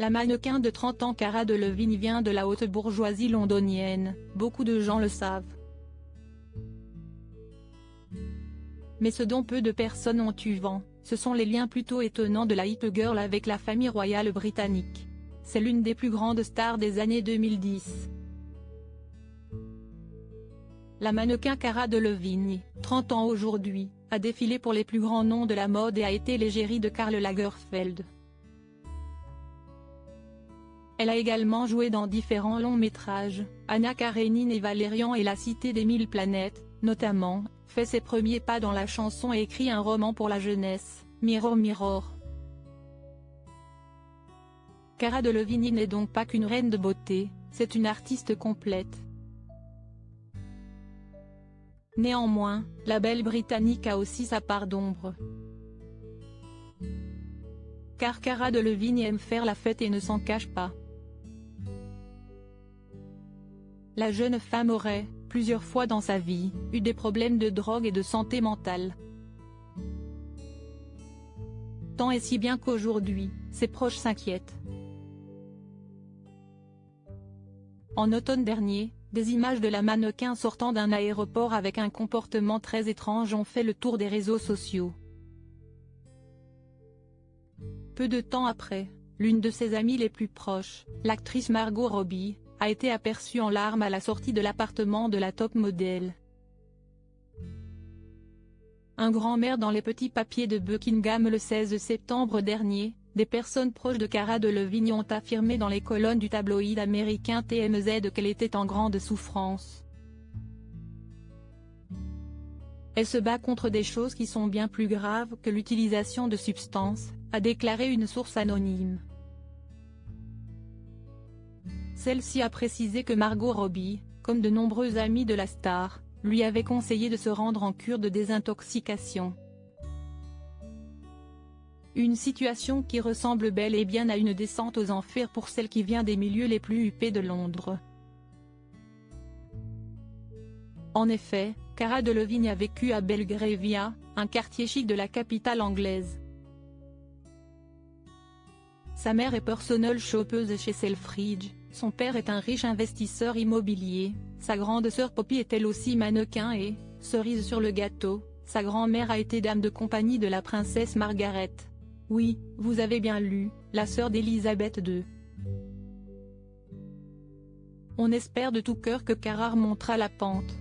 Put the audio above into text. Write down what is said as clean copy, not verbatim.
La mannequin de 30 ans Cara Delevingne vient de la haute bourgeoisie londonienne, beaucoup de gens le savent. Mais ce dont peu de personnes ont eu vent, ce sont les liens plutôt étonnants de la hit girl avec la famille royale britannique. C'est l'une des plus grandes stars des années 2010. La mannequin Cara Delevingne, 30 ans aujourd'hui, a défilé pour les plus grands noms de la mode et a été l'égérie de Karl Lagerfeld. Elle a également joué dans différents longs métrages, Anna Karénine et Valérian et La Cité des Mille Planètes, notamment, fait ses premiers pas dans la chanson et écrit un roman pour la jeunesse, Mirror Mirror. Cara Delevingne n'est donc pas qu'une reine de beauté, c'est une artiste complète. Néanmoins, la belle britannique a aussi sa part d'ombre. Car Cara Delevingne aime faire la fête et ne s'en cache pas. La jeune femme aurait, plusieurs fois dans sa vie, eu des problèmes de drogue et de santé mentale. Tant et si bien qu'aujourd'hui, ses proches s'inquiètent. En automne dernier, des images de la mannequin sortant d'un aéroport avec un comportement très étrange ont fait le tour des réseaux sociaux. Peu de temps après, l'une de ses amies les plus proches, l'actrice Margot Robbie, a été aperçue en larmes à la sortie de l'appartement de la top modèle. Un grand-mère dans les petits papiers de Buckingham le 16 septembre dernier, des personnes proches de Cara Delevingne ont affirmé dans les colonnes du tabloïd américain TMZ qu'elle était en grande souffrance. Elle se bat contre des choses qui sont bien plus graves que l'utilisation de substances, a déclaré une source anonyme. Celle-ci a précisé que Margot Robbie, comme de nombreux amis de la star, lui avait conseillé de se rendre en cure de désintoxication. Une situation qui ressemble bel et bien à une descente aux enfers pour celle qui vient des milieux les plus huppés de Londres. En effet, Cara Delevingne a vécu à Belgravia, un quartier chic de la capitale anglaise. Sa mère est personal shopper chez Selfridge, son père est un riche investisseur immobilier, sa grande sœur Poppy est elle aussi mannequin et, cerise sur le gâteau, sa grand-mère a été dame de compagnie de la princesse Margaret. Oui, vous avez bien lu, la sœur d'Elisabeth II. On espère de tout cœur que Cara remontera la pente.